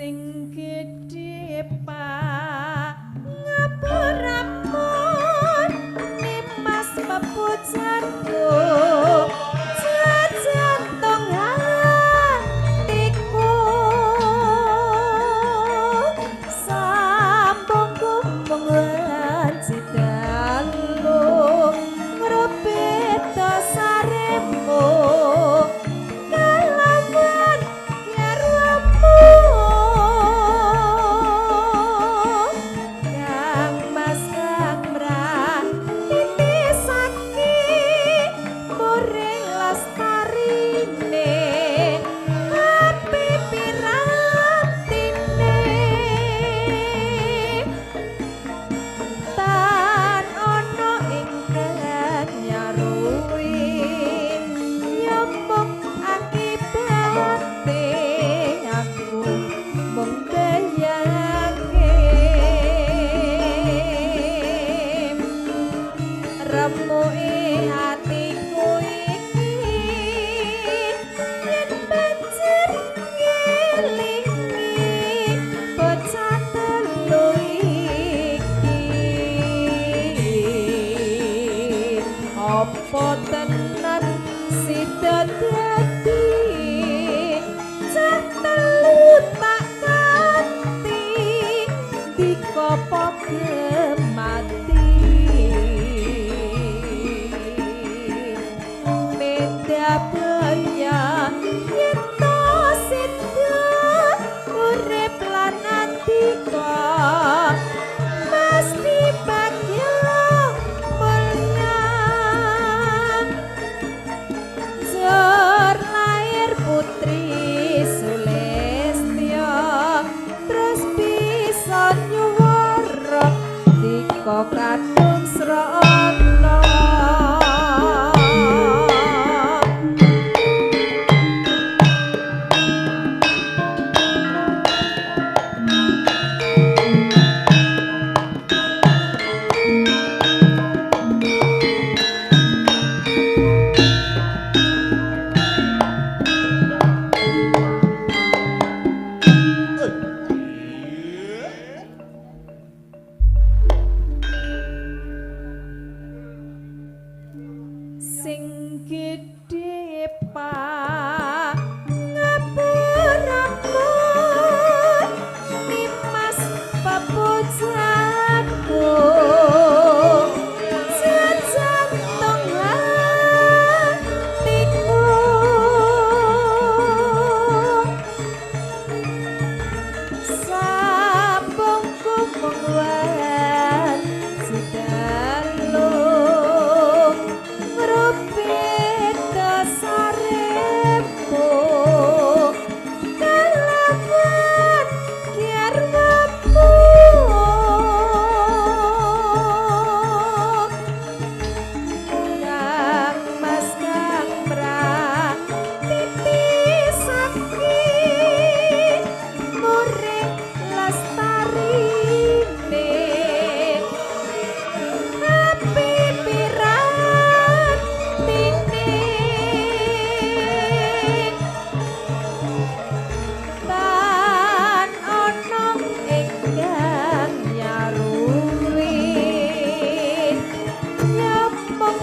sing gedhe ngapuramun nimas pepujanku jajantong hatiku sambung kumpungan cidalu ngrupit dosaremu kalawan garwamu kang mas kang mrah titisake muring lestarine api pirantine tan ono ingkang nyaruwi nyambung akibate aku mung bayangke remuke atiku iki yen pancen ngelingi bocah telu iki apa tenan sida dadi cah telu tak kanthi dikopo gemati beda baya yen to sida urip lan antika mesti bagya mulya Jor lahir putri Sulistya terus bisa nyuwara dika kadung srana sing gedhe ngapuramun nimas pepujanku jajantong hatiku sambung kumpungan cidalu ngrupit dosaremu kalawan garwamu kang mas kang mrah titisake muring lestarine api pirantine tan ono ingkang nyaruwi nyambung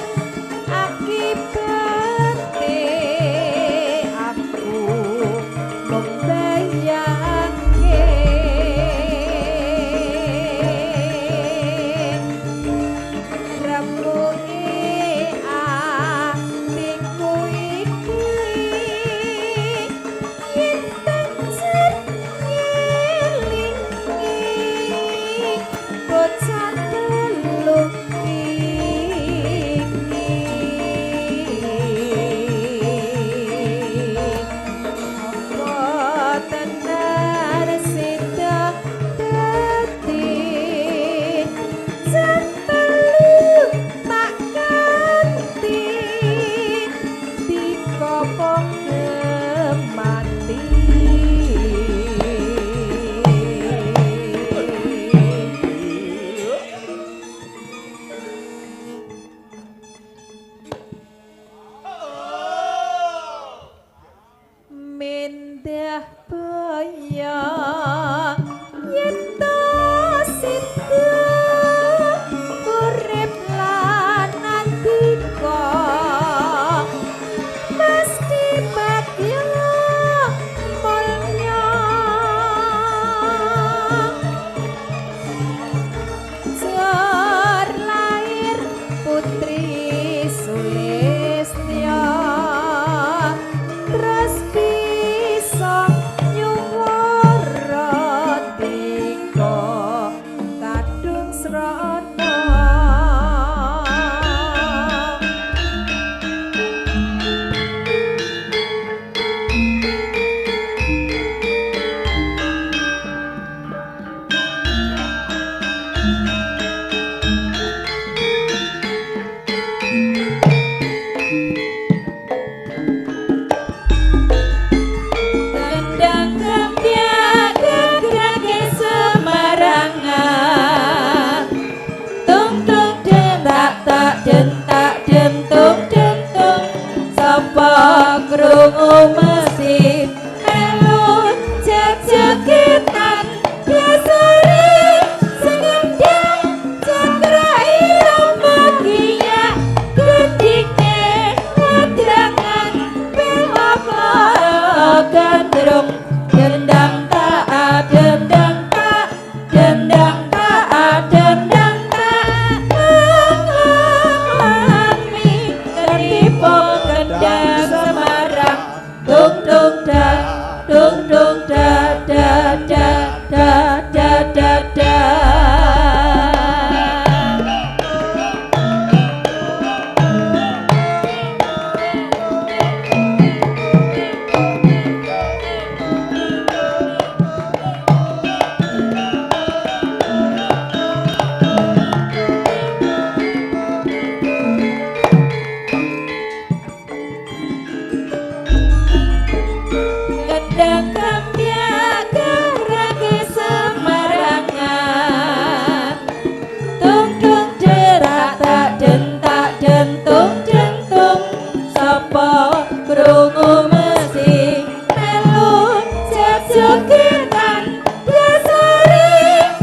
akibate aku mung bayangke remuke atiku iki yen pancen ngelingi bocah telu iki apa tenan sida dadi cah telu tak kanthi dikopo gemati mendah sedaya yen to sida urip lan andika mesti bagya mulya jar lair putri Sulistya terus bisa nyuwara tika kadung srana Gendang gembya gegrage semarangan tung tung dentak tak dentak dentung dentung sapa krungu mesti melu jejeg-jegetan biasane sengendang cakra irama giya gedhine hadrangan pelok gandrung dendang tak dendang tak dendang tak dendang tak mengalami ketipu gendang Semarang tung tung da tung tung da da da da da da da Gendang gembya gerage semarangan tung tung derak tak dentak dentung dentung sapa krungu mesti melu jejeg-jegetan biasane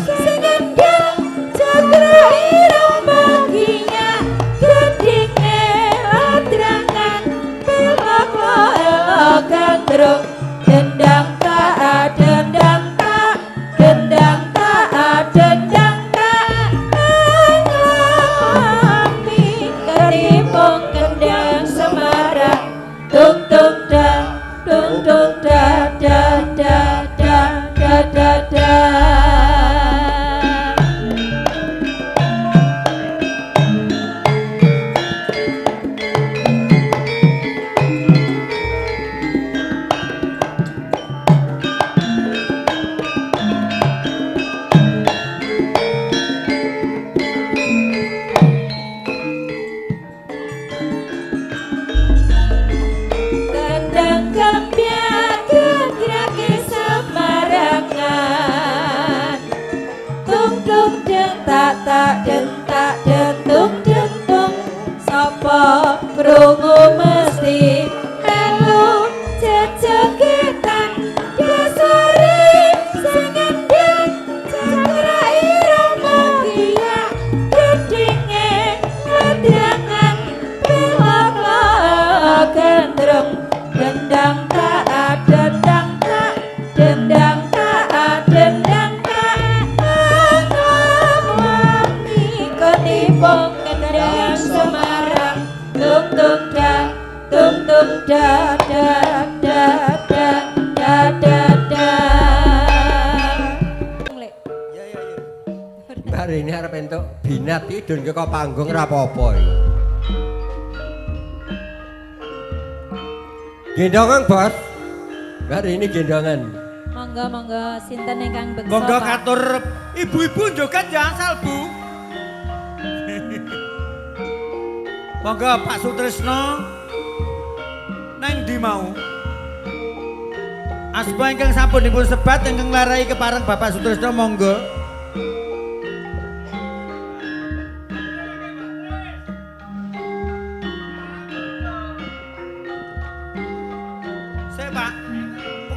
sengendang cakra irama giya gedhine hadrangan pelok gandrung dendang tak dendang tak dendang tak dendang tak mengalami ketipung gendang Semarang tung tung da tung tung da da da da da da da Gendang gembya gegrage semarangan tung tung dentak tak dentak dentung dentung sapa krungu mesti melu jejeg-jegetan biasane sengendang cakra irama giya gedhine hadrangan pelok gandrung dendang tak dendang tak dendang tak dendang tak mengalami ketipung gendang Semarang tung tung da tung tung da da da da da da da Mbak Rini arep entuk binat iki dun ke panggung ora apa-apa iki. Gendongan, Bos. Mbak Rini gendongan. monggo monggo sinten ingkang beksa Monggo Pak? katur ibu-ibu joget ya asal Bu. Monggo Pak Sutrisno nang ndi mau. Asma ingkang sampun dipun sebat ingkang larai kepareng Bapak Sutrisno monggo. Pak,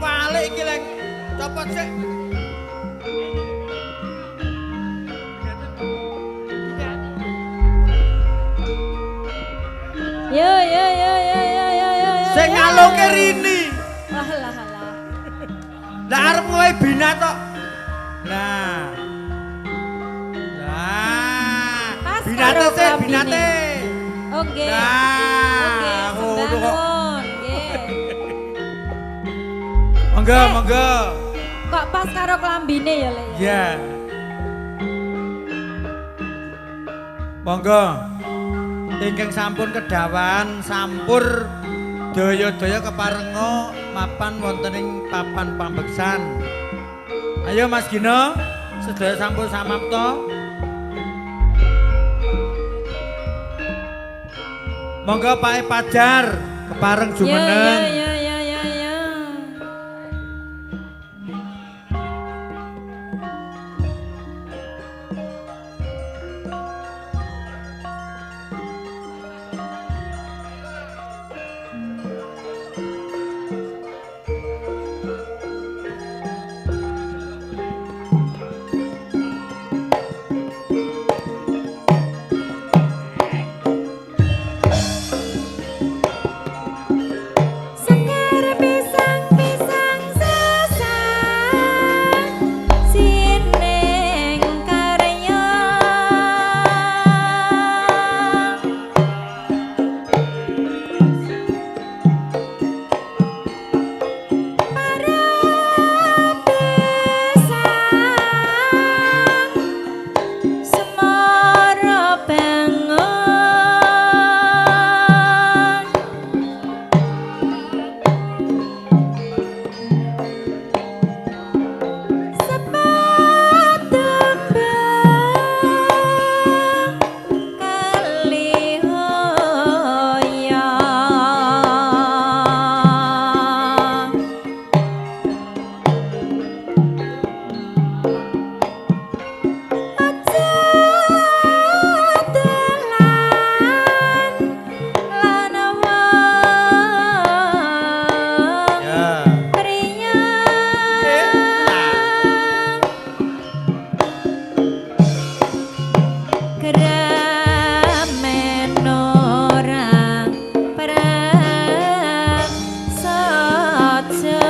walik iki lek Copot sik. Yo. Sing ngalungke rini. Alah. Lah arep ngowe bina tok. Nah. Pas Binate karo sik, klambine. binate. Oke. Nah, ngono kok. Nggih. Monggo. Kok pas karo klambine ya, Le? Iya. Monggo. Ingkang sampun kedawan sampur daya-daya keparenga mapan wonten ing papan pambeksan. Ayo Mas Gino, sedaya sampun samapta. Monggo Pak Pajar kepareng jumeneng. Ya. Sekar pisang sesang sineng karya para pisang semara bengon sepatu tembang kali hoyong aja dalan lan wong Ya. priang Gramen orang perang saja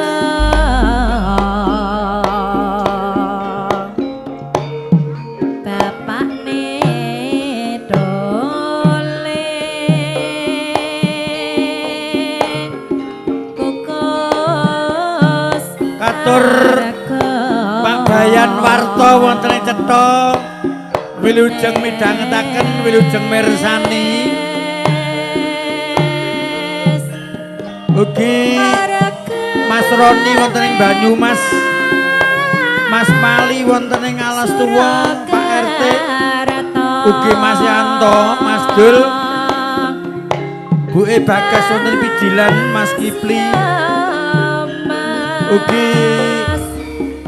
bapakne dole kukus Katur Pak Bayan Warto wonten ing cetha wilujeng midhangetaken wilujeng mirsani ugi Mas Roni wonten ing Banyumas Mas Mali wonten ing Alas Tuwa Pak RT ugi Mas Yanto Mas Dul Bu Bagas wonten ing Pijilan Mas Kipli ugi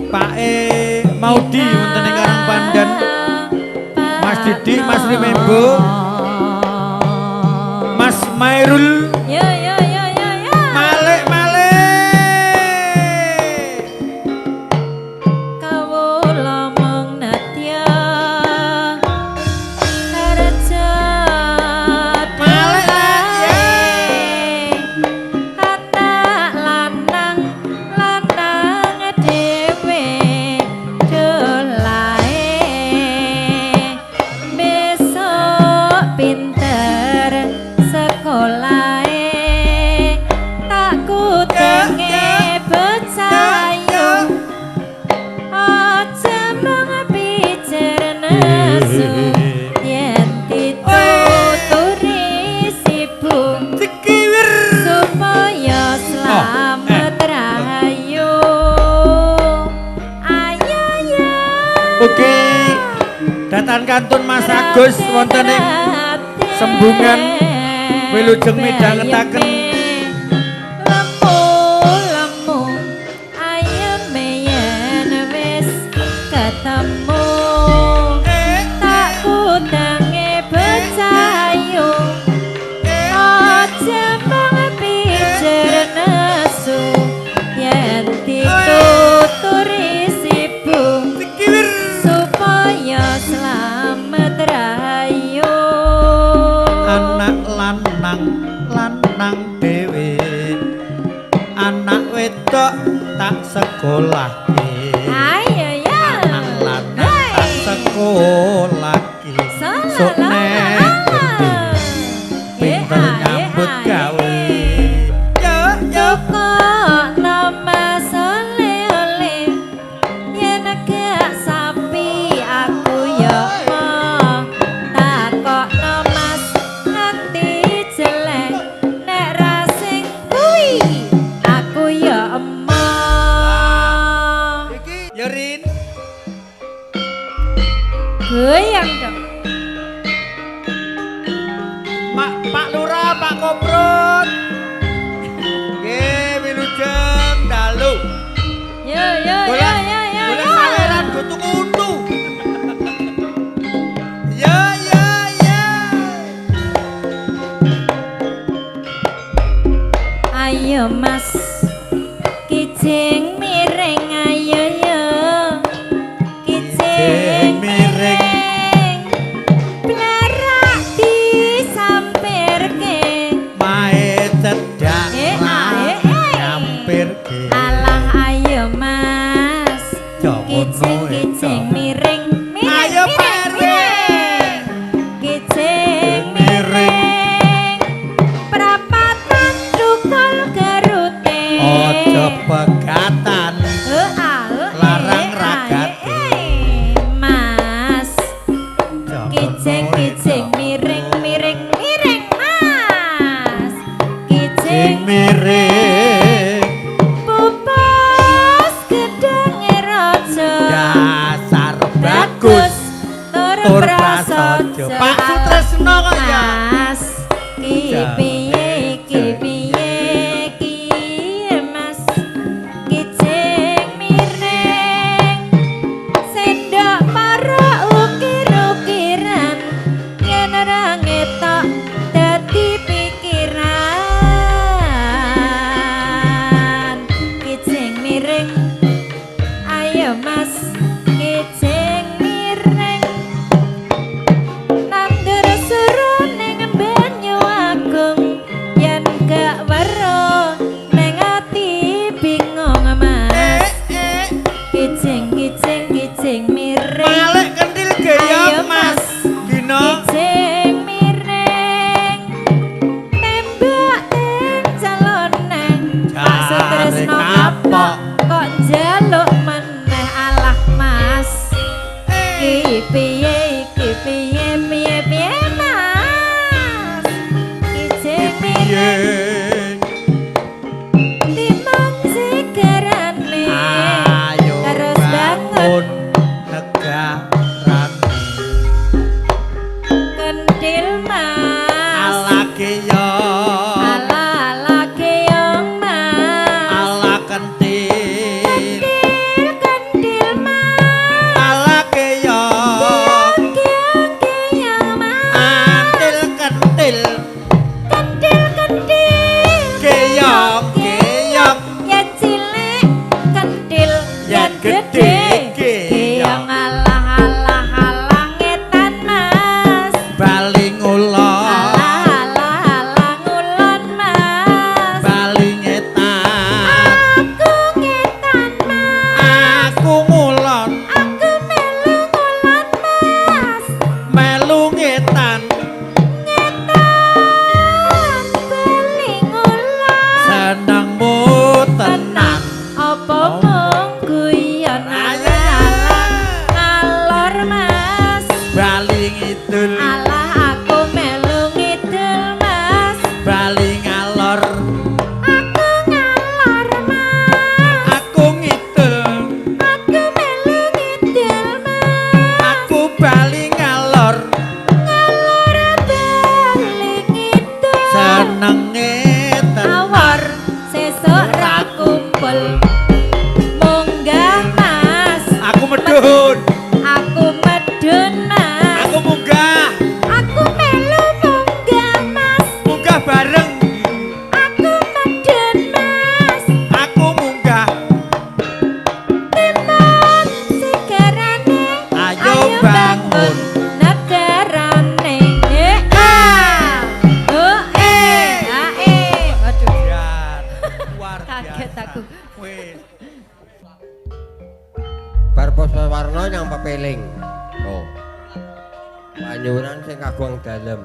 Pak Maudi wonten ing Karangpandan Mas Didi Mas Rimembo Mas Mairul Ya. Malik Kawula mung nadya kerja Malik, anak lanang dhewe dolae besok pinter sekolahe tak kutenge becayu aja mung pijer nesu yen dituturi sibuk Dikiwir supaya selamat rahayu ayo ya ugi datan kantun Mas Agus wonten ing Sembungan wilujeng midhangetaken lemu ayeme yen wis ketemu tak kudange becayu aja mung pijer nesu yen dituturi tak sekolahke Ayo ya. anak lanang tak sekolahke sok nek pinter nyambut gawe yo yo Kok nama soleh-oleh yen gak sapi aku ya mau takokno Mas nganti jelek nek rasing kuwi aku ya emoh iki yo Rin goyang dong Pak Lurah Pak Koprot nggih wilujeng dalu yo yo yo yo yo boleh yo. saweran kutu-kutu ya ya ya Ayo Mas kijing miring ayo yo kijing miring blarak disampirke mae cedak ae. nyampirke alah ayo Mas Jokono kijing miring miring Ayo, Pak RW. kijing miring prapatan tukul garute ojo pegatan larang ragate Mas kijing miring miring miring Mas kijing miring pupus gedenge raja dasar bagus tur tur prasaja prasaja Pak Sutresno kok ya Mas ki piye ki Mas kijing miring sendok para ukir-ukiran yen ora ngetok dadi pikiran kijing miring ayo Mas kijing miring nandur suruh ning banyu agung yen gak weruh ning ati bingung Mas kijing miring balik kentil Ayo, geyong Mas. Mas dino kijing miring tembak ning calone Pak Sutresno kapok kok njaluk meneh alah Mas ki piye piye Mas kijing miring timbang sigarane ayo terus bangun bangun negaran kentil Mas ala geyong ala ala keong Mas ala kentil Bar Puspawarna yang pepeling. Oh. Panyuran sing kaguang dalem.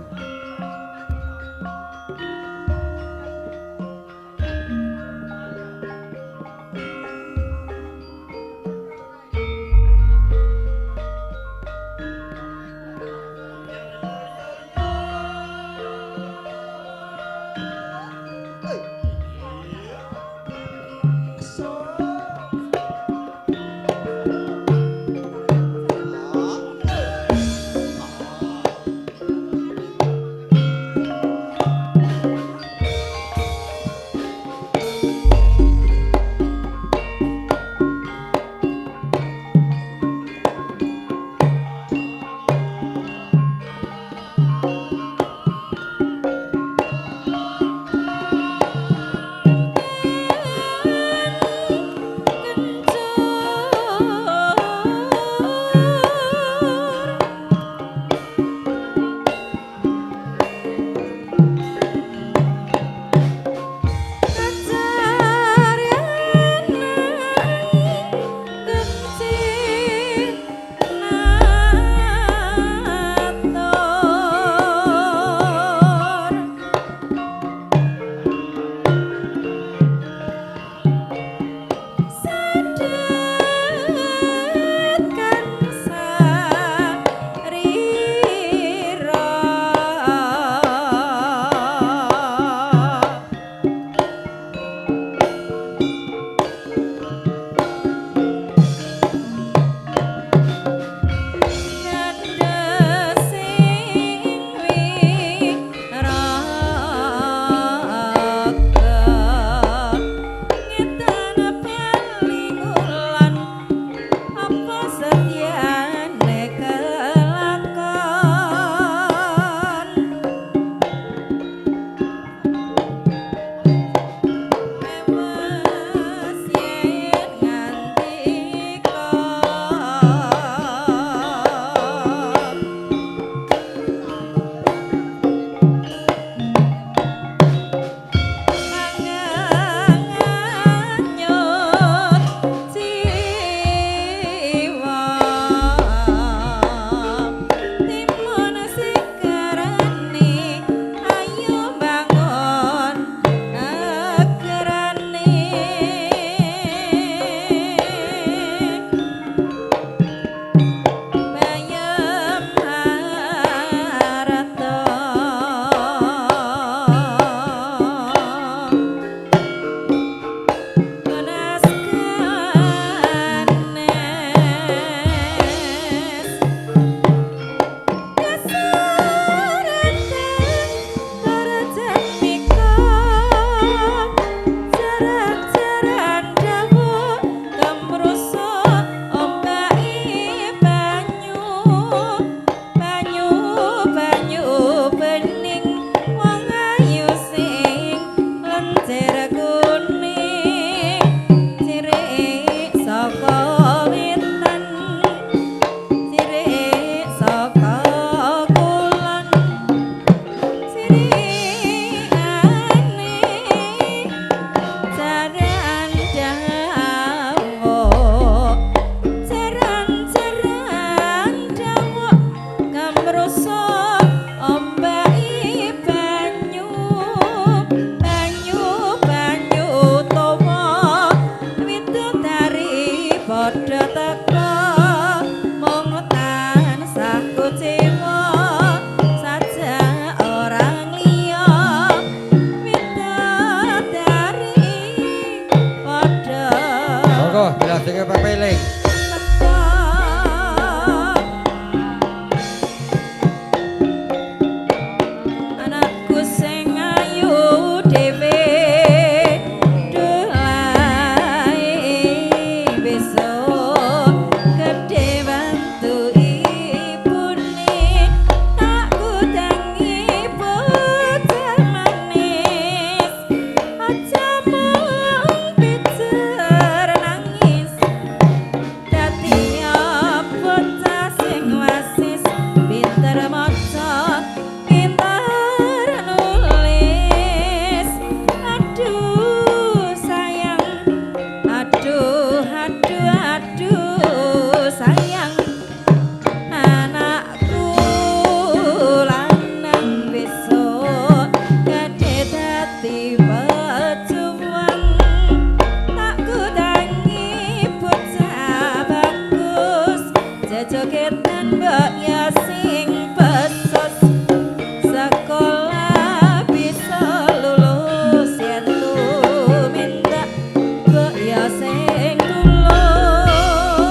Aduh aduh sayang anakku lanang besok gede dadi pejuang tak kudangi bocah bagus jogetan mbok ya sing pesos sekolah bisa lulus yen tumindak mbok ya sing tulus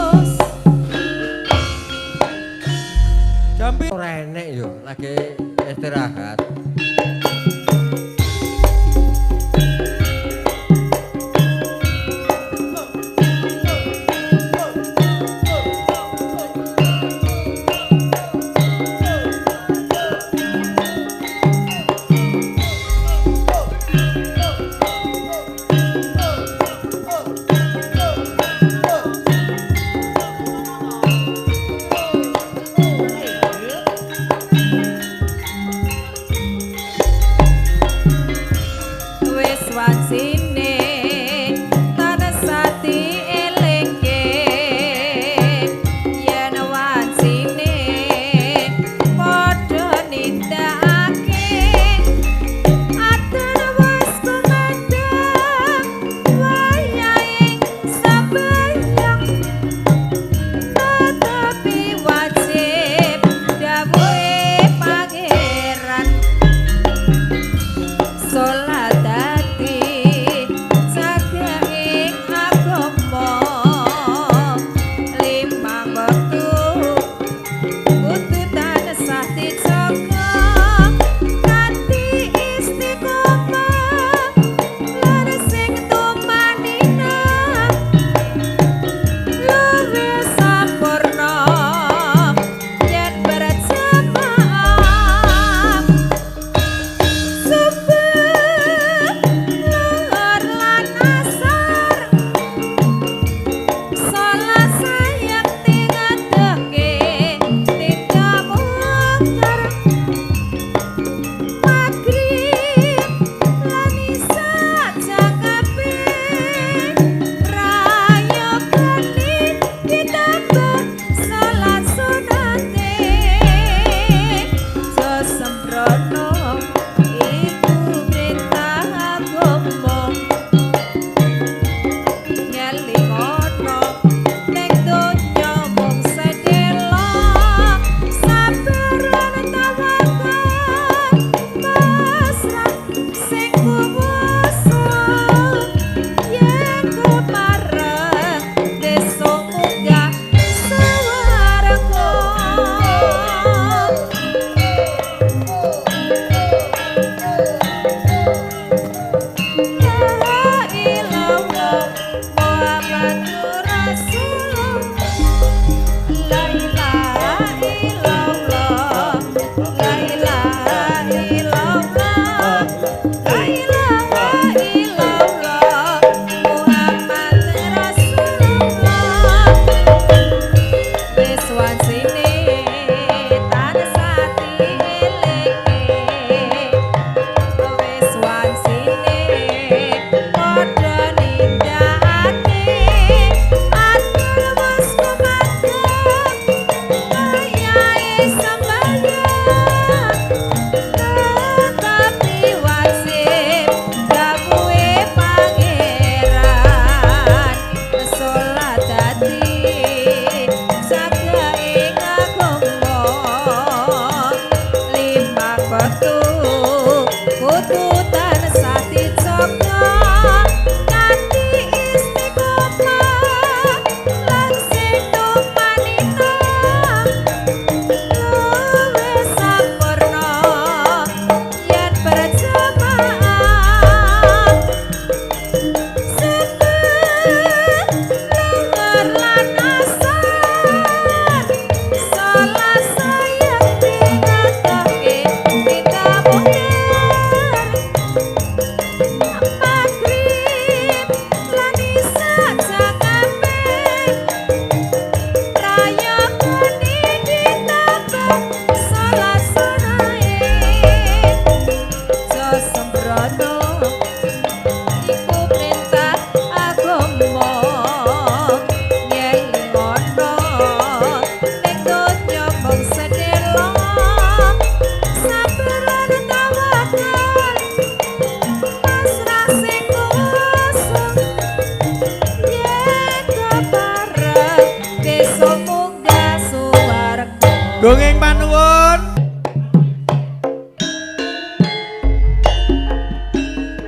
Dongeng panuwun.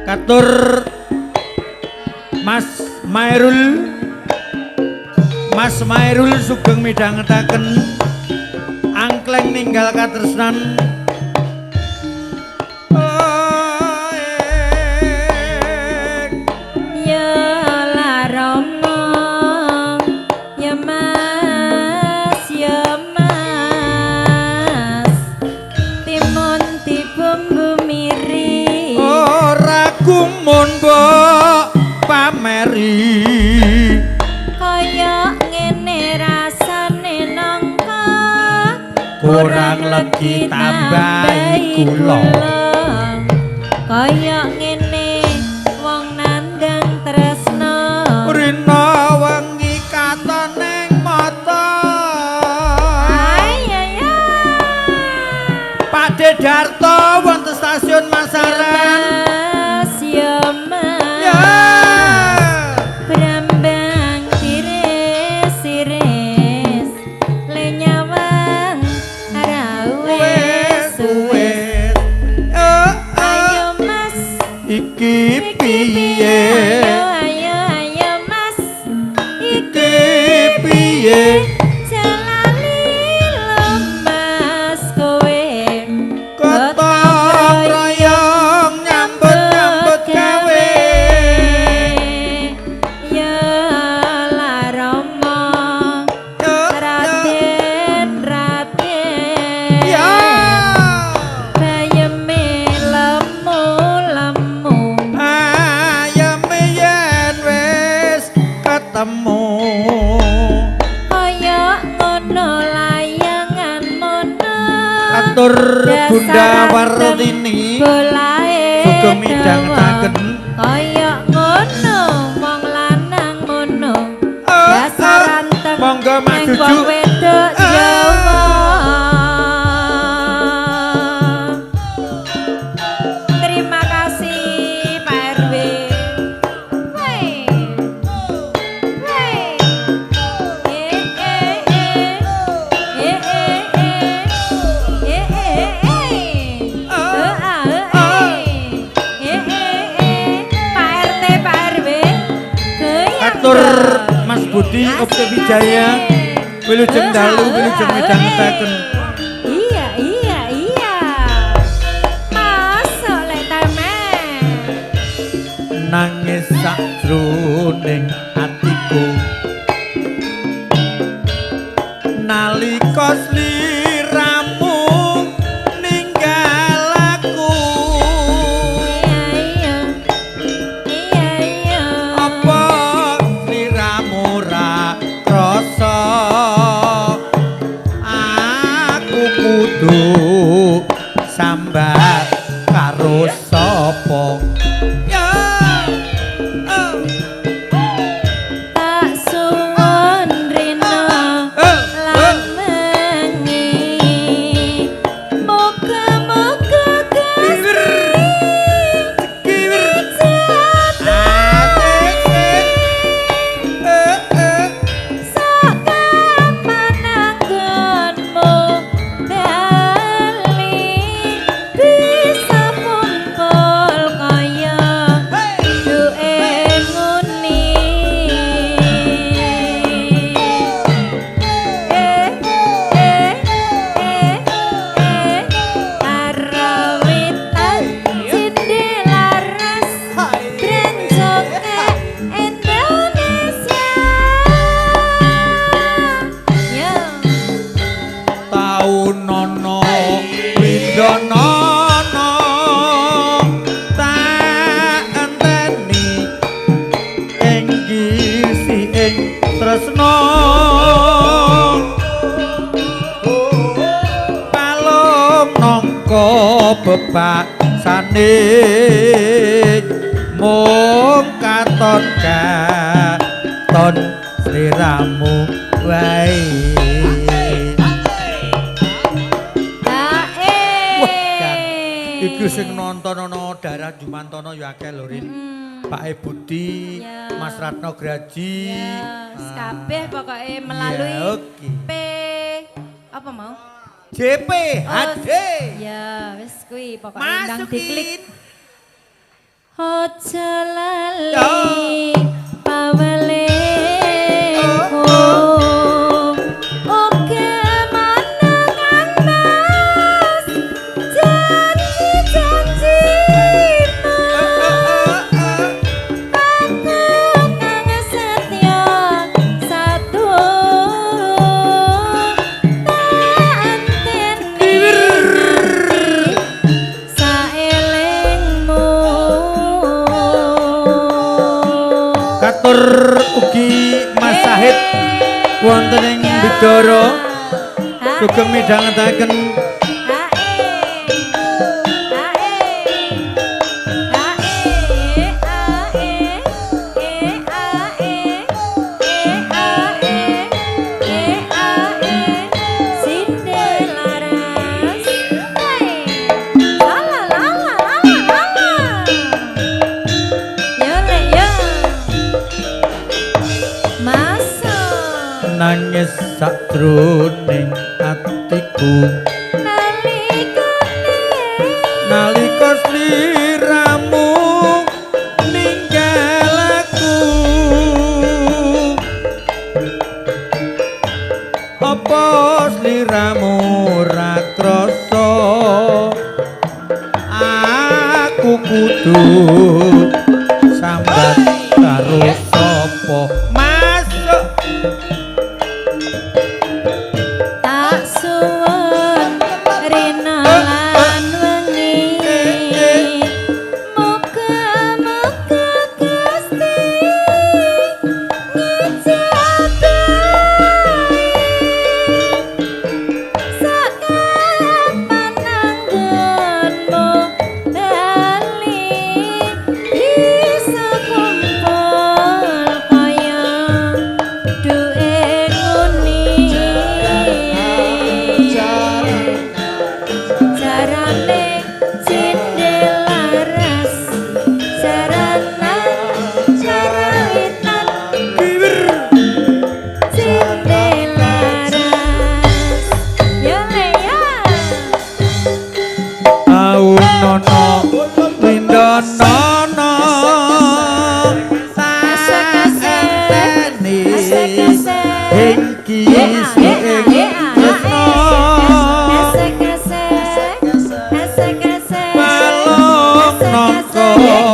Katur Mas Mairul sugeng midhangetaken angkleng ninggal katresnan. Gumun mbok pameri kaya ngene rasane nangka kurang legi tambahi kula kaya ngene wong nandang tresna rina wengi katon ning mata Pak Dedarto wonten stasiun Masaran Brambang tiris-iris lenyawang rawes ayo mas iki piye ayo mas iki piye jalani lemas kowe gotong royong nyambut gawe ya la Rama raden ya bayeme lemu ayame yen wis ketemu kaya ngono layangan mono atur Bunda Wartini sugeng midhangetaken kaya ngono wong lanang mono dasaran tem monggo Mas Juju wedok Jawa terima kasih Pak RW atur Mas Budi Opti Wijaya wilujeng dalu wilujeng midhangetaken iya masuk lek tamen nangis sakjroning atiku nalika sliramu ninggal aku iya apa sliramu ra krasa aku kudu sambat karo sapa ya tak suwun rina lan mengi moga-moga Nono Widonono tak enteni ing gisi ing tresna palung nangka bebaksane mung katon katon sliramu wae. Iku sing nonton ana daerah Jumantana ya akeh lho Rin. Pak Budi, Mas Ratno Graji. Kabeh pokoke melalui ya, okay. P apa mau? JP HD. Ya, wis kuwi pokoke Masuk ndang diklik. It. Aja lali Yo. pawelingku. Oke manangan mas janji-janjimu. Aku kang setya satu tak anteni saelingmu. Katur ugi Mas Sahid wonten ing Bidara sugeng midhangetaken nangis sakjroning atiku nalika sliramu ninggal aku apa sliramu ra krasa aku kudu sambat karo sapa masuk tak suwun rina lan wengi muga-muga Gusti ngijabahi sakapan anggonmu bali bisa kumpul kaya duwe nguni jarane cindelaras jarana jarawitan cindelaras yo le ya aunono windonono sakaseni hengki balong nongko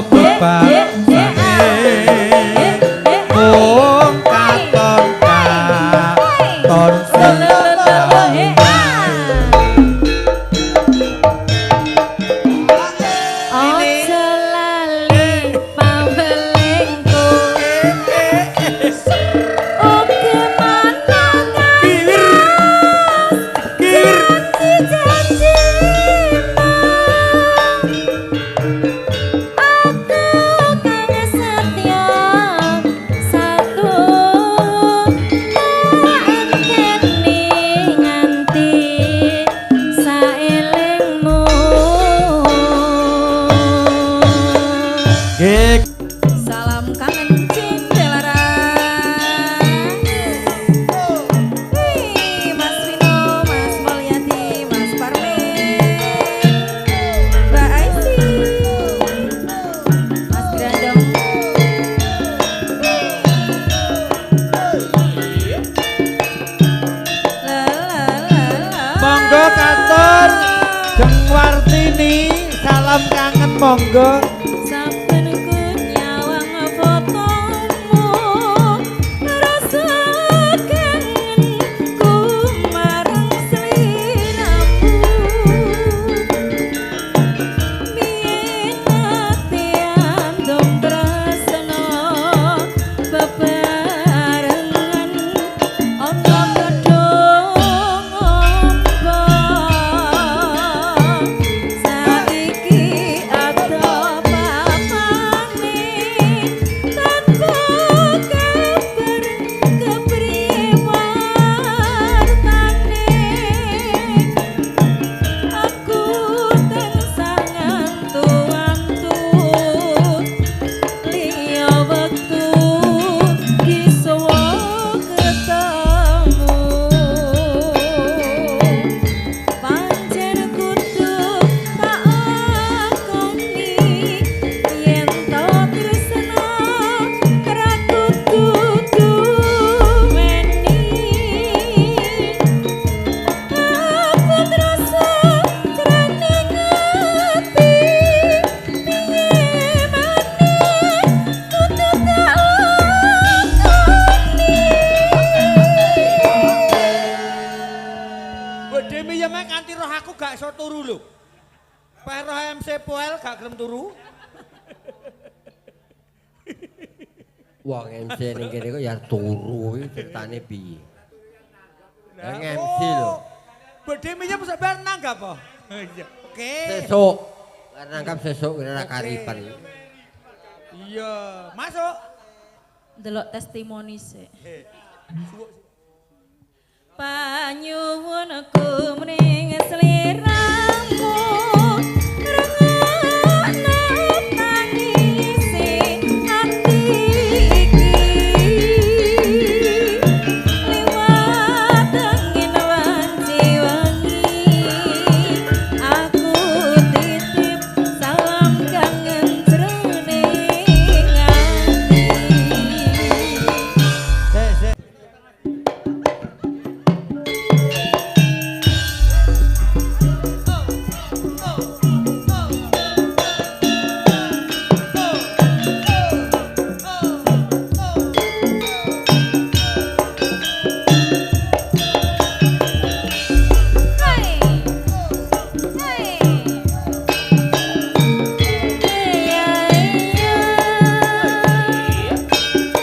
beban wong katon katon Aja lali pawelingku oke manangan janji-janjimu. Aku kang setya satu tak anteni nganti saelingmu. Gek Salam kangen Cindelaras. Wih, Mas Vino, Mas Mulyadi, Mas Parmin, Mbak Aisy, Mas Grandong. La la la la. monggo katur Jeng Wartini salam kangen monggo Saben ku nyawang fotomu rasa kangen ku marang sliramu biyen ati andong tresno bebarengan ana gedhong ombo saiki ada aku gak iso turu lho. Pero MC Poel gak gelem turu. Wong MC ning kene kok ya turu iki ceritane piye? Yang MC lho. Bedhe minjem sampean nanggap apa? Iya. Oke. Sesuk. Karena nangkap sesuk kira karipan. Iya, masuk. Delok testimoni sik. Panyuwunku mring sliramu rengana tangisi ati iki liwat angin wanci wengi aku titip salam kangen jroning ati. Sik.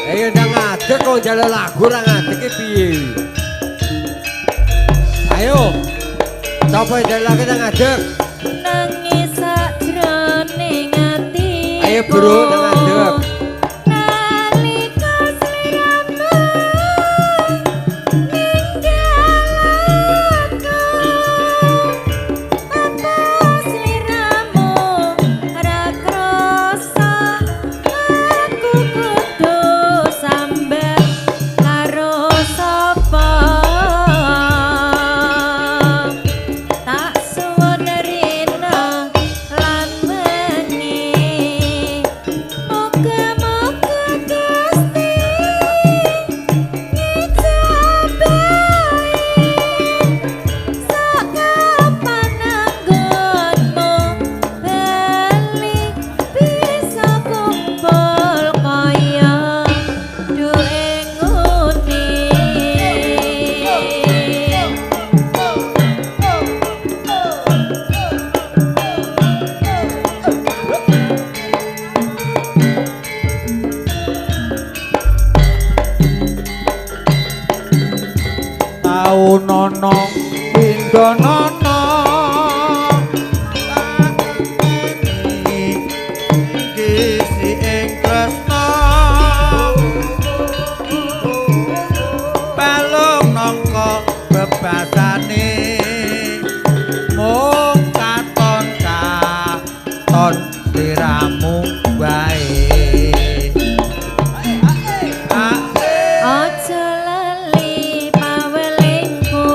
Ayo ndang ngadeg kok jale lagu ra ngadeg ki piye? Ayo. Sapa jale lagu ndang ngadeg? Nangis sajroning ati. Ayo bro ndang ngadeg. Nalika sliramu ninggalaku apa sliramu ora krasa aku kudu sambat karo sapa tak suwun rina lan mengi muga-muga Gusti ngijabahi sakapan anggonmu bali bisa kumpul kaya duwe nguni. Tau nono pindho nono kisi ing tresno balung nangka bebasane mung katon sliramu wae. Aja lali pawelingku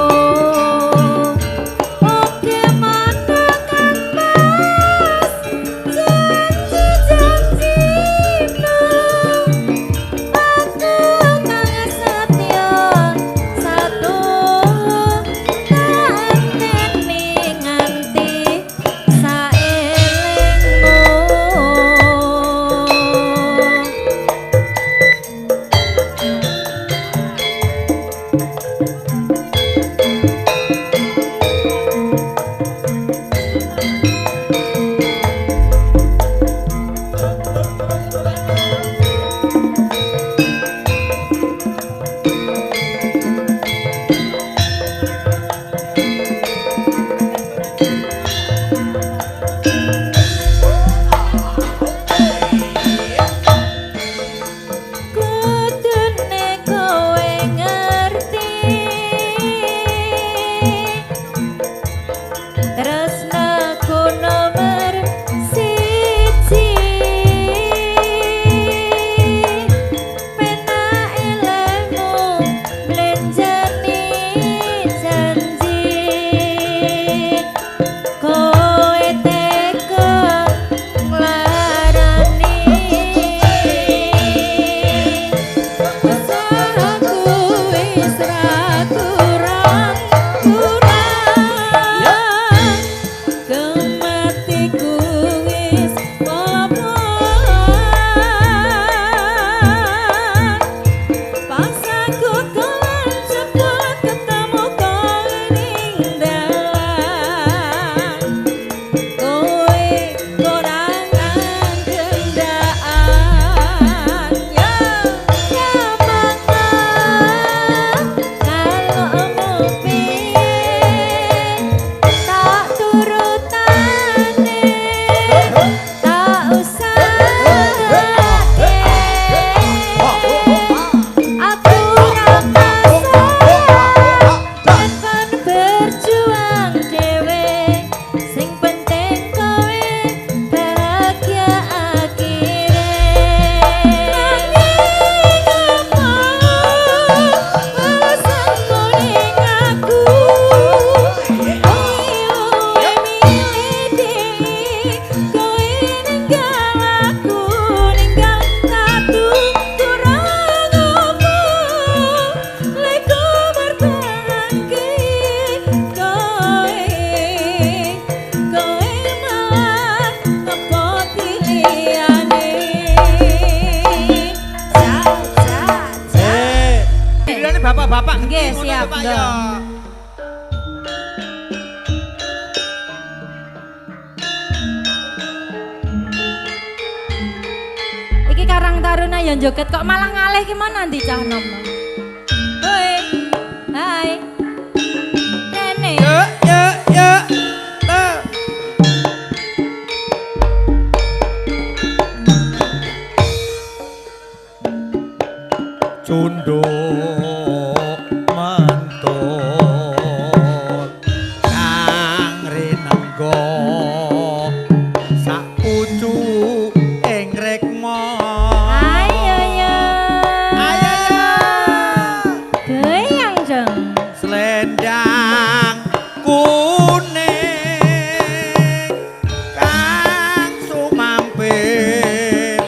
oke mata kang mas janji-janjimu aku kang setya satu kanteni nganti saelingmu. Kudune kowe ngerti tresnaku nomor siji penak ilmu blenjani janji kowe teko nglarani usahaku wis ra kurang-kurang kematiku wis popoan pas aku kelan cepet ketemu kowe ning dalan bapak-bapak. Nggih, ngono siap, lho, Pak, Ndong. ya. Iki Karang Taruna yang joget kok malah ngalih ki mana nanti cah nom. Hoi. Hai. Rene. Ya. Cundo mantun kang rinenggo sak pucu ing rekmo. Ayo ya. Ayo ya. Goyang jeng. Selendang kuning kang sumampir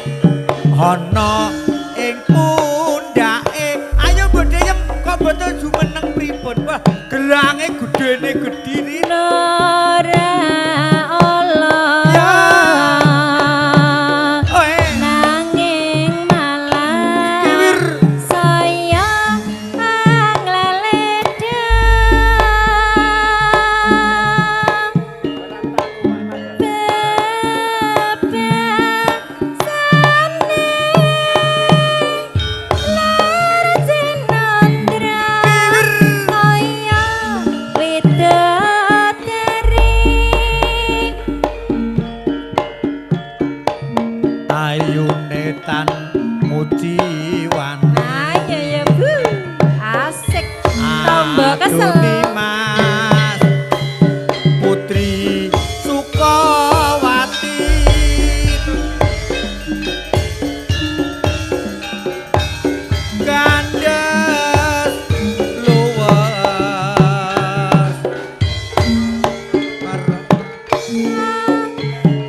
ana ing pundake. Ayo bodheyem kok boten jumeneng pripun. Wah, gelange gedene gediri. Nora Allah. Ya. Oe. Nanging malah Kiwir. saya Ayune tan muciwan. ayo ya bu asik tambah kesel Aduni Mas Putri Sukawati Gandes luwes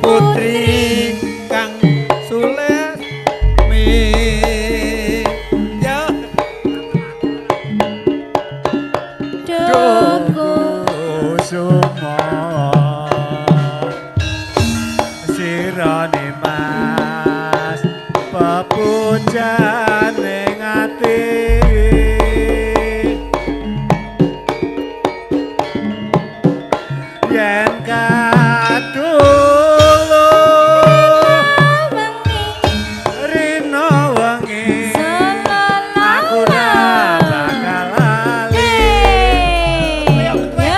Putri Kang Sules mi ya Doko Sumo sirane Mas pepujan ning ati yen kadulu wengi rino wengi selala aku ora bakal lali. ya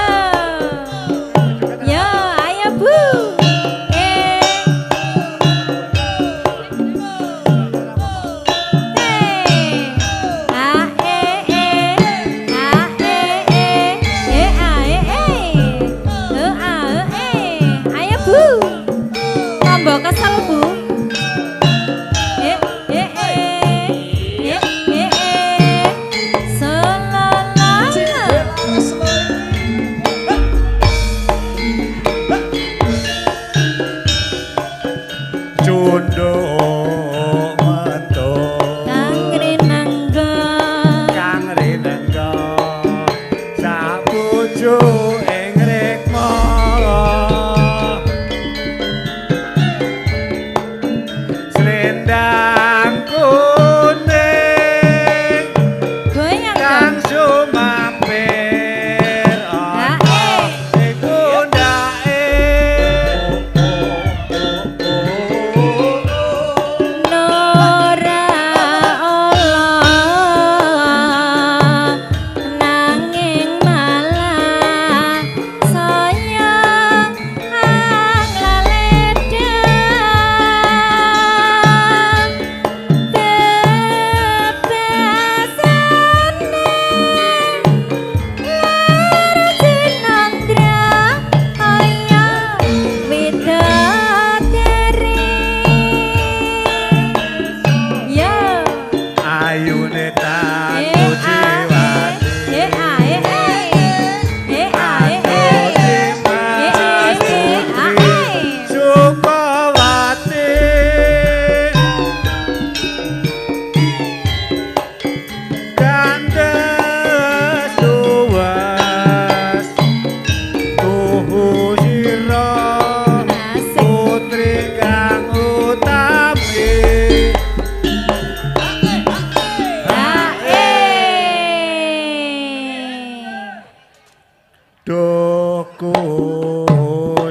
Duh kusuma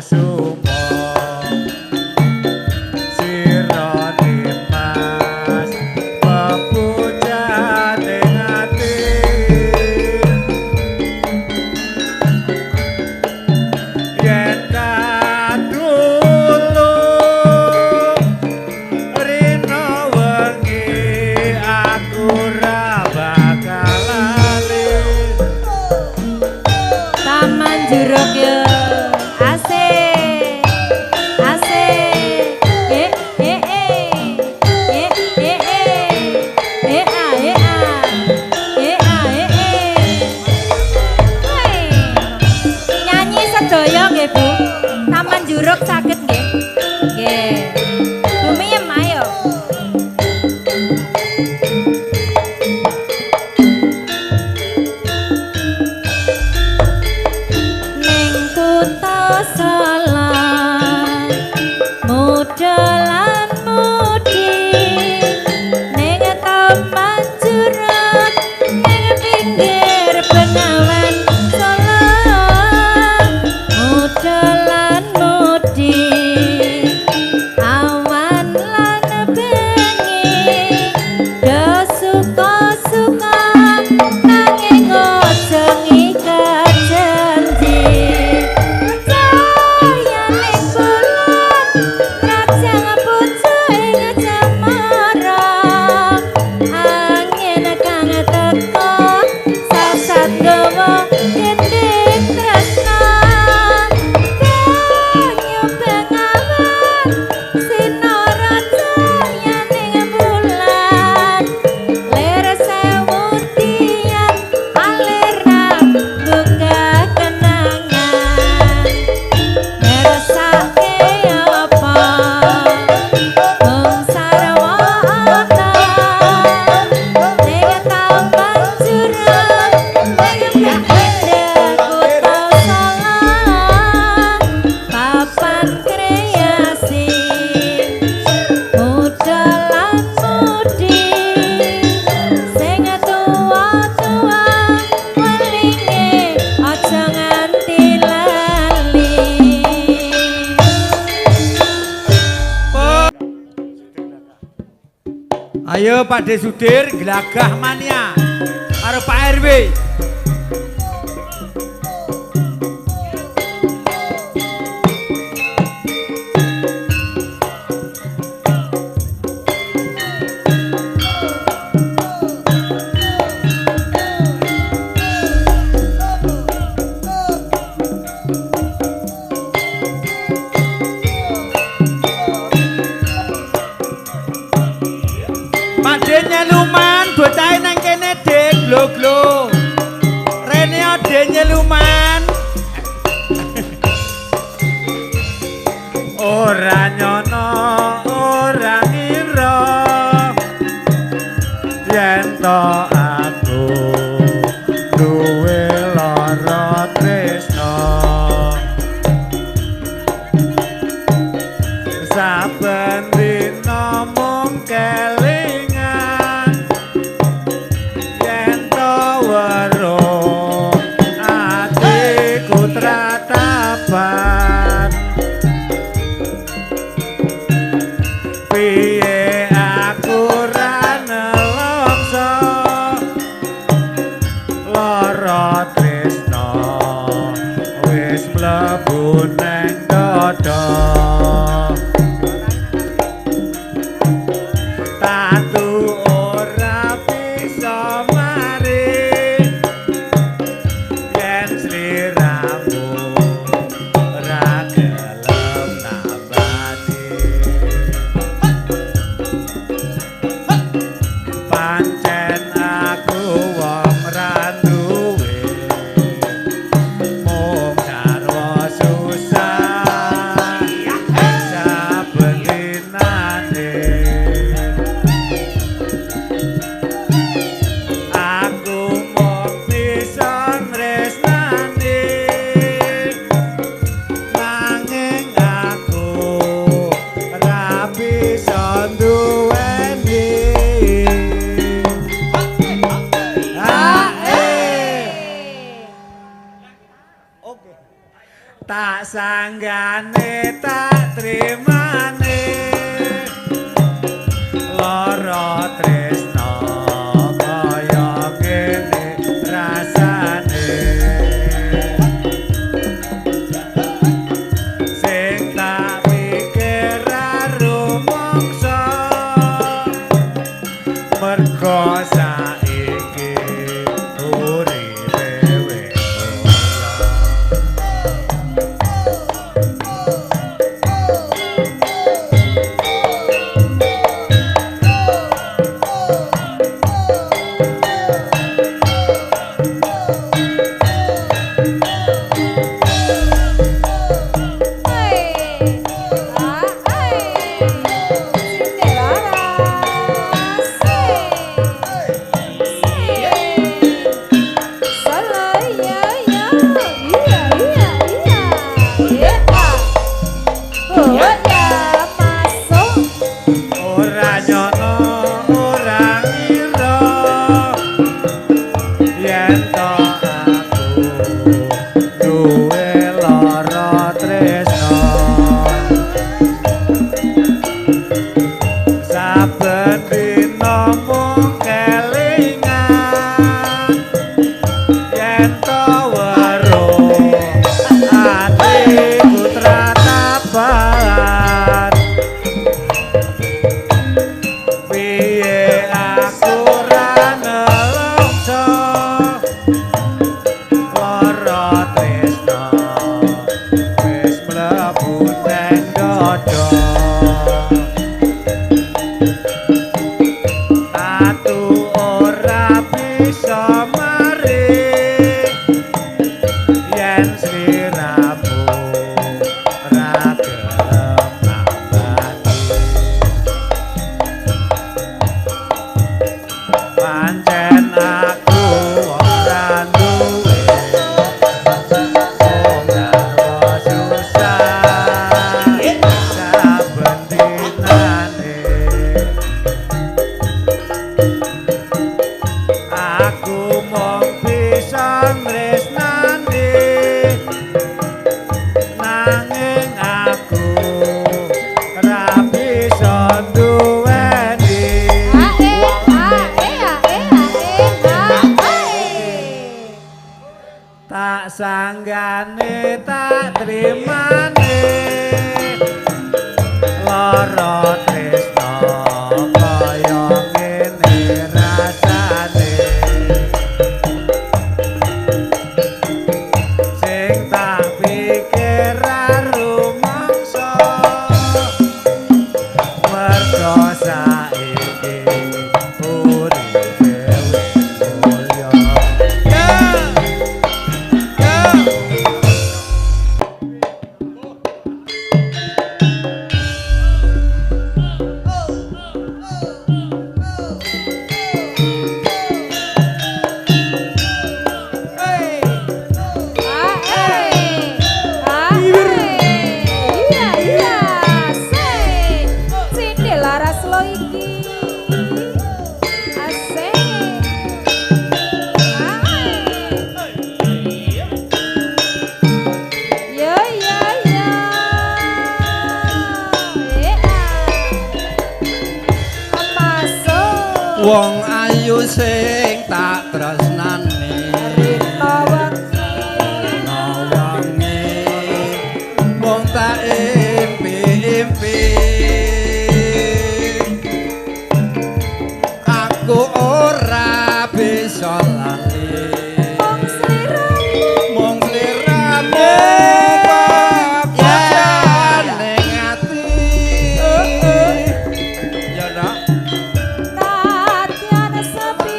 sirane mas pepujane ati yen kadulung rina wengi aku ra bakal lali. Taman Juruk yo asik asik nyanyi sedaya nggih Bu. Taman Juruk saged nggih. Nggih. Bu Miem ayo. Ning kutha Salah mudalan mudi ning Taman Juruk ning pinggir Bengawan Salah mudalan mudi awan lan bengi do suka-suka nanging aja ngikat janji cahyaning bulan rajang pucuk ing cemara angin kang teka sasat gawa dinding tresna banyu bengawan sinara cahyaning bulan lir sewu tiang alirna buka kenangan ngersake apa wong sarwana ning Taman Juruk ning pinggir kutha Salah papan kreasi mudalan mudi sing tuwa-tuwa welinge aja nganti lali. Ayo Pak De Sudir Glagah Mania karo Pak RW. Pak De nyeluman bocahe nang kene De glo-glo. Rene ade nyeluman. Ora nyono ora ngira yen to aku duwe lara tresno saben dina mung kelingan yen to weruh atiku tratapan piye aku ra nelongso lara tresno wis mlebu nang dada tatu ora bisa mari yen sliramu ora gelem nambani pancen aku wong ra duwe tak sanggane tak trimane lara tresno kaya kene rasane sing tak pikir rumangsa mergo saiki uripe wis ora nyono ora ngira yen to aku duwe lara tresno saben dina mung kelingan yen to weruh atiku tratapan piye aku ra nelongso lara tresno wis mlebu nang dada atu ora bisa mari yen sliramu ra gelem nambani pancen aku ora duwe ora susah saben dinane aku mung bisa tresnani nanging aku ora bisa duweni tak sanggane tak trimane lara tresno kaya ngene rasane sing tak pikir rumangsa mergo saiki uripe wis mulya wong ayu sing tak tresnani nawangi mung tak impi-impi aku ora bisa lali mung sliramu bagian ning ati ya nak Tatiana sepi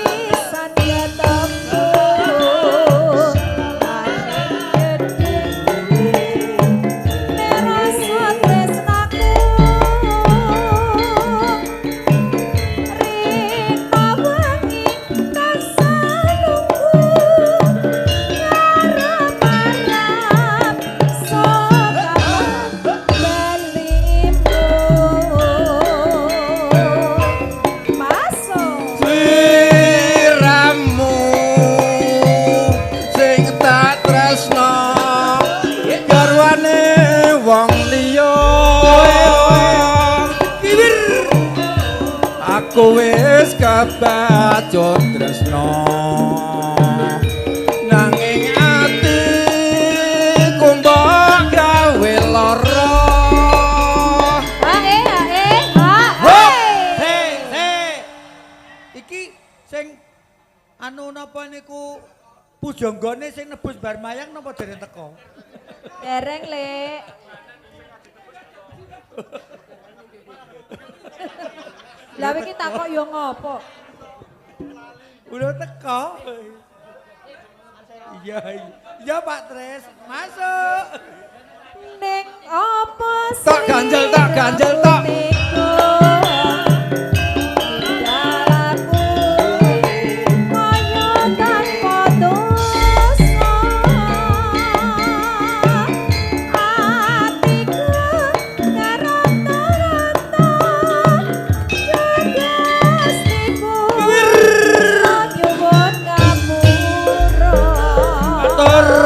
kebacut tresno nanging ati kumbok gawe lara Iki sing anu napa niku pujanggane sing nebus bar mayang napa dereng teko? Dereng, Lek. Lah iki takok yo ngopo? Udah teko. Iya, iya Pak Tres, masuk. Ning opo Tak ganjel, tak ganjel, tak.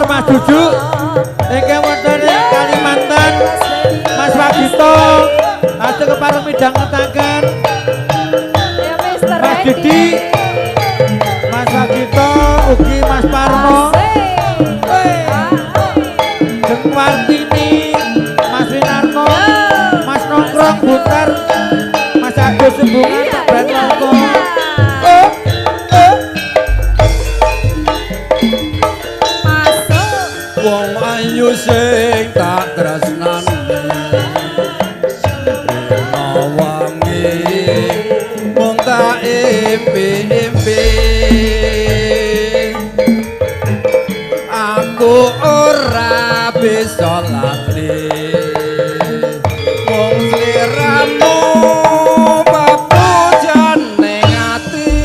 Mas Dudu, iki wonten ing Kalimantan, Mas Wagito, ajeng kepareng midhangetaken. Mas Didi, Mas Wagito, ugi Mas Parno, Jeng Wartini, Mas Winarno, Mas Nongkrong Buter, Mas Agus Sembungan, Pak Bratoko. Wong ayu sing tak tresnani wangi mung tak impi-impi aku ora bisa lali wong sliramu papujan ning ati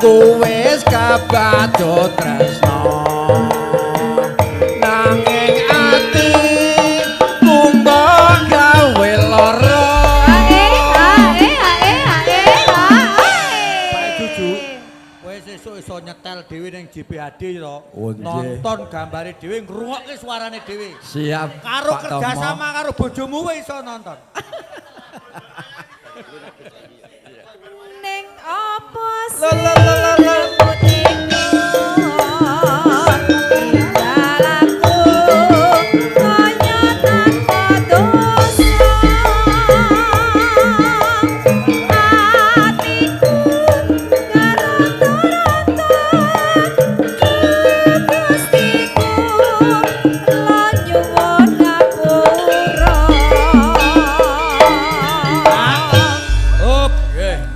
wis kebacut tresno nanging ati kumbok gawe lara Pak Dudu, kowe sesuk iso nyetel dhewe ning JPHD to. Nonton gambare dhewe, ngrungokke suarane dhewe. siap Karo Pak kerjasama karo bojomu kowe iso nonton. Ning opo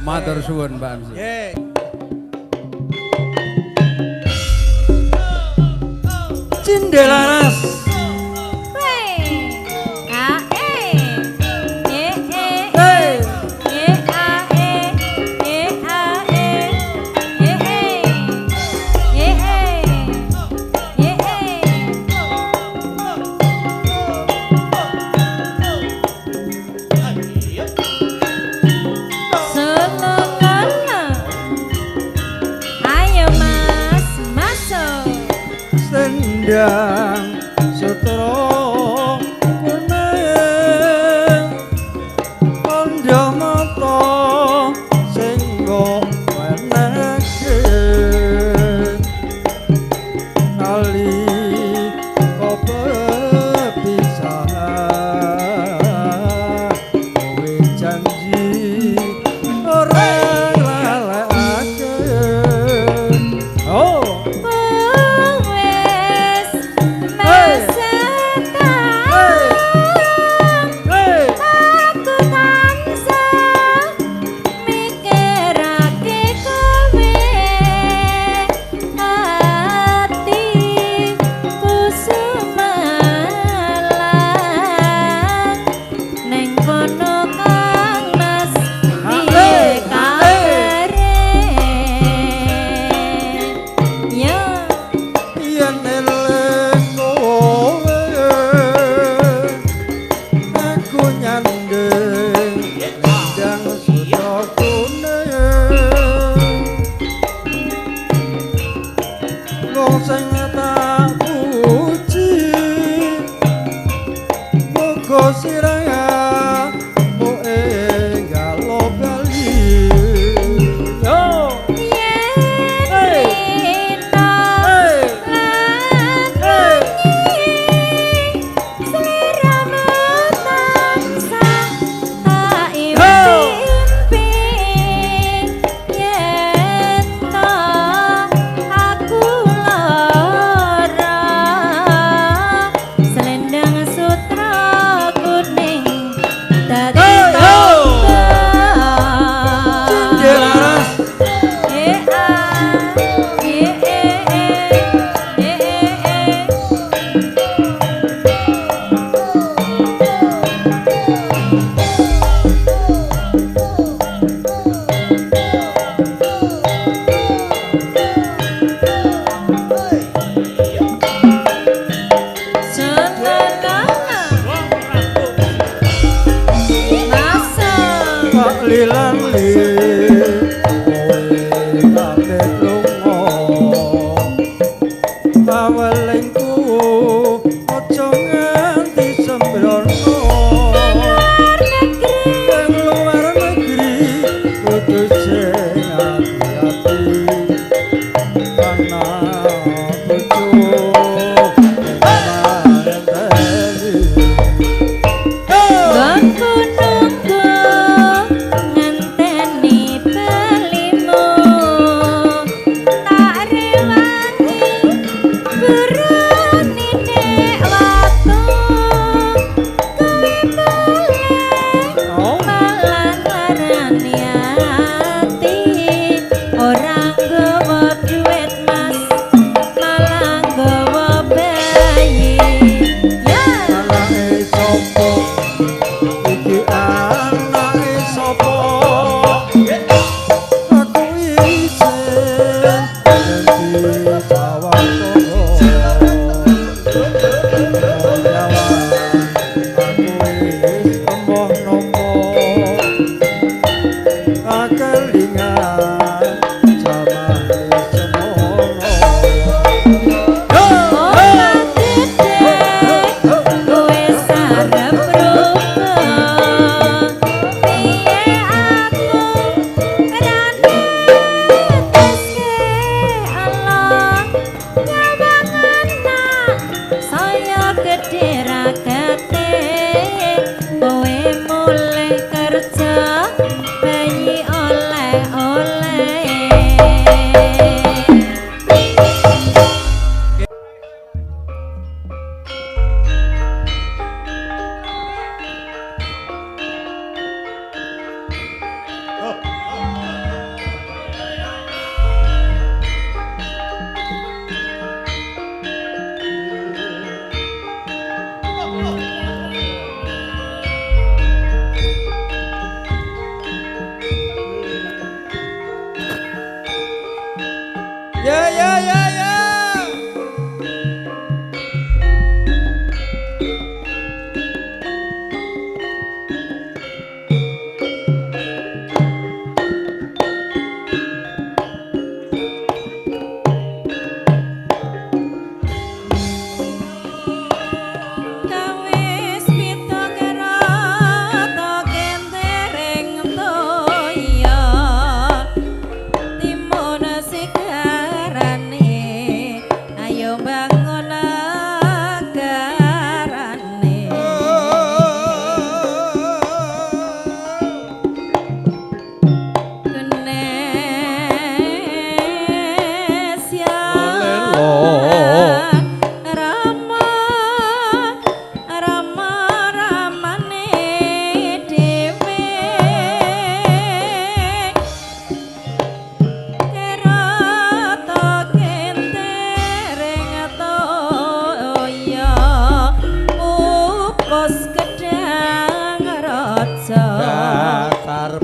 matur suwun Mbak Amsi. Nggih. Cindelaras sendang setro kuning kandha mata sing weneke nali kepisahan kowe janji ora lalekake oh Aku tansah mikirake sing tak puji muga siraya enggal bali yo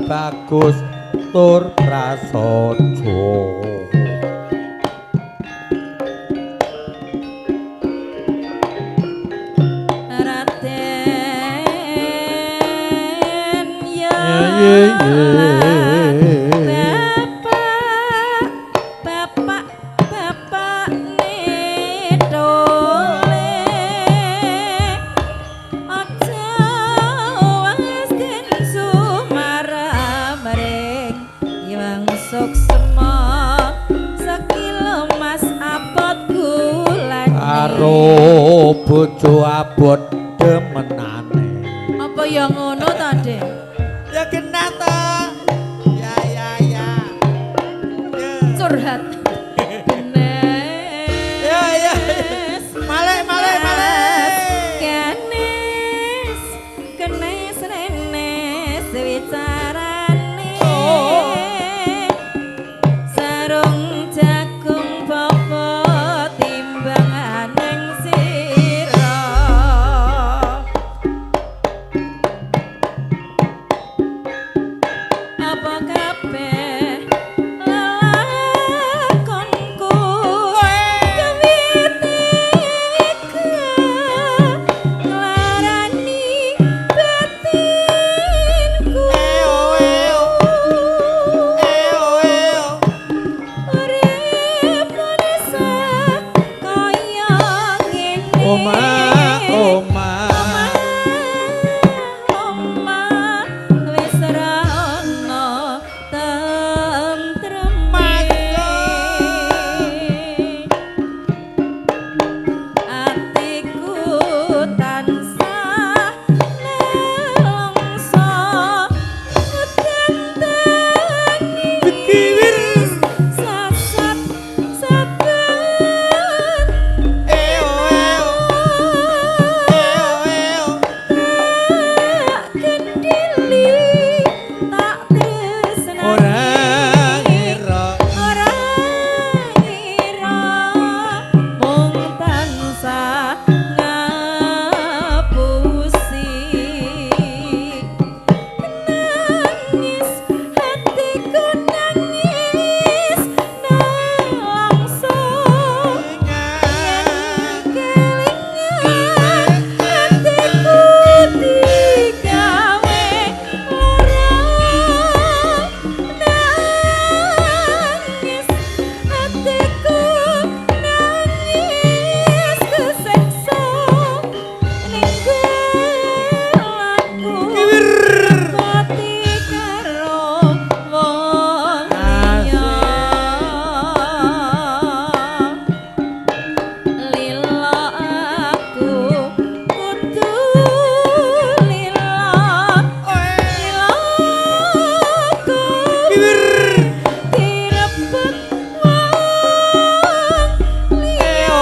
bagus tur prasaja. Raden ya bapak ne karo bojo abot demenane. Apa ya ngono ta, Dek? Ya kena ta. Ya. Curhat. Ya. Malek. Kenes renes wicarane. Sarung jagung popo timbang ning sira. Apa kabeh lelakonku kewiti iku nglarani batinku. Urip manesa kaya ngene. Oma. Oma wis ra ono tentreme. Atiku tansah nelongso tentangi sasat saben kendili tak tresnani. Ora ngira. Ora ngira mung tansah ngapusi. Nangis hatiku nangis nelongso. Kelingan hatiku digawe lara. Nangis hatiku nangis keseksa ning gelaku mati karo wong liya. Lila aku kudu lila. Lilaku direbut wong liya.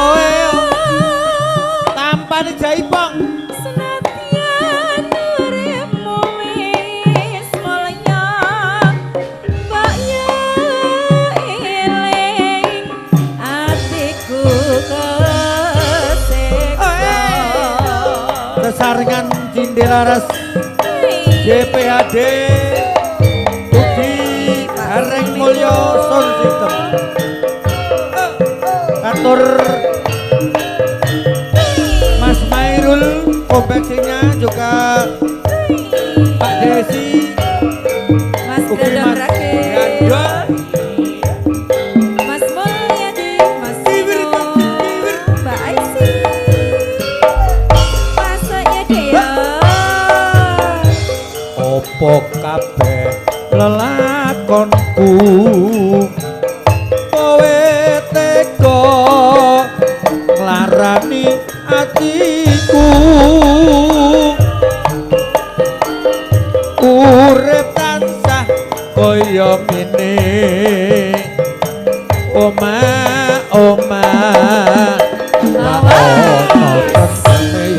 Tampane jaipong. Senadyan uripmu wis mulya, mbok yo eling atiku keseksa. Sesarengan Cindelaras JPAD Ugi Hareng Mulyo Sound System. Atur Mas Mairul kompleksinya juga Pak Desi Mas Ugi Dadang Mas Rakit, Yanda Mas Mulyadi, Mas Sino, Mbak Aisy, Mas Yedea. opo kabeh lelakonku kowe tega nglarani atiku urip tansah kaya ngene oma la ono tresne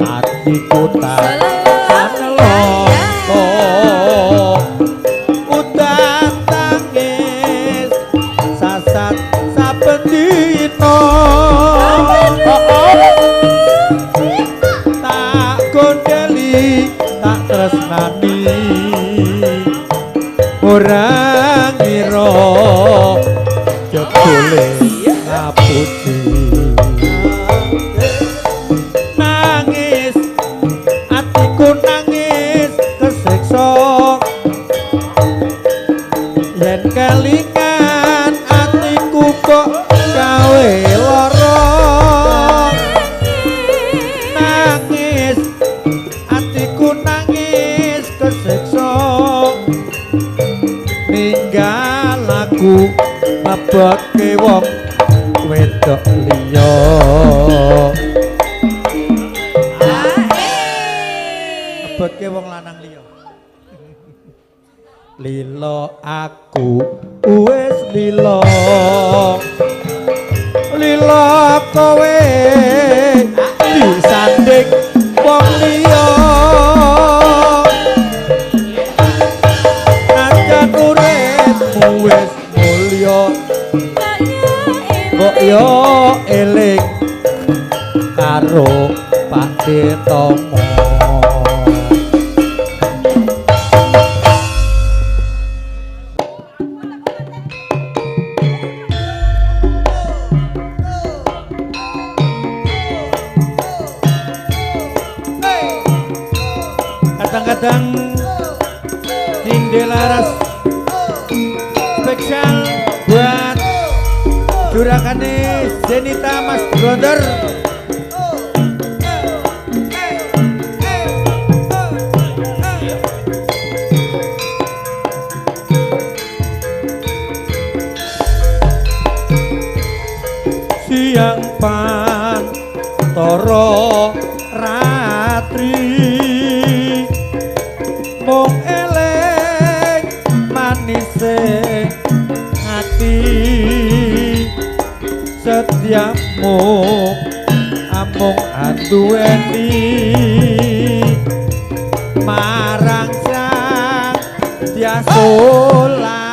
atiku tak nelongso udan tangis sasat saben dina tak gondeli tak tresnani ora ngira jebule ngapusi nangis atiku nangis keseksa yen kelingan atiku kok gawe lara nangis atiku nangis keseksa ninggal aku mabake wong wedok liya mabake wong lanang liya lila aku wis lila lila kowe disanding wong liya najan uripmu wis mulya kok yo eling karo Pak Detomo kadang-kadang Cinde Laras spesial buat juragannya Zenita Mas Brother siang pantoro ratri mung eleng manise hati setiapmu amung anduweni marang sang diasola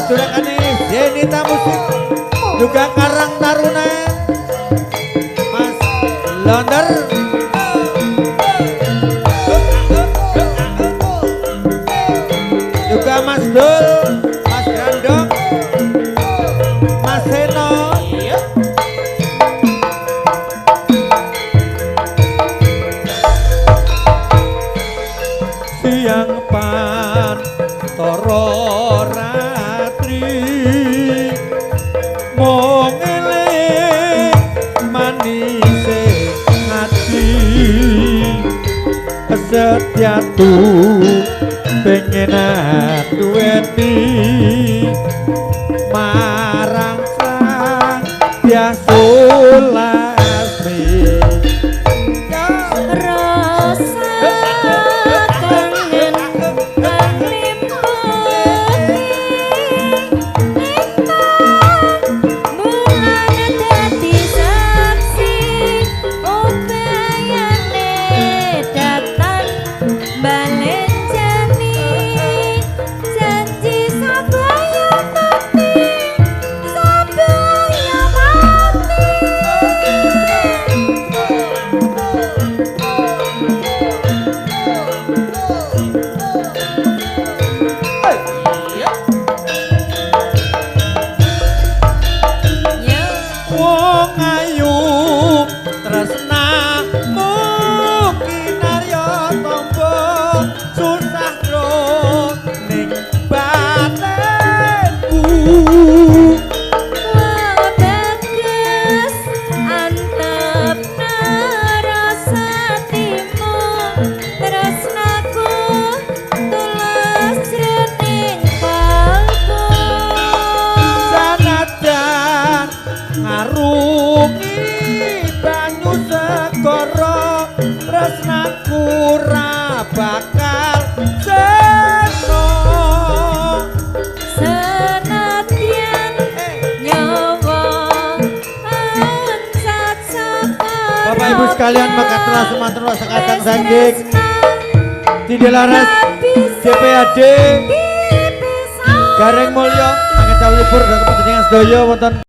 juragan Zenita Musik juga Karang Taruna Mas Londer juga Mas Dul Mas Grandong Mas Seno siang pantoro setiatu pengen duweni marang sang diasulasmi rasa kangen kang limpuni bulan dadi saksi upayane datang balen jani janji sabaya mati sabaya mati ngarungi banyu segara tresnaku ra bakal seno senadyan nyawa ansat sapa Bapak Ibu sekalian maka telah semanten sakatan sangging Tidelaras DPAD Gareng Mulya angin cawu libur dan kepentingan sedaya wonten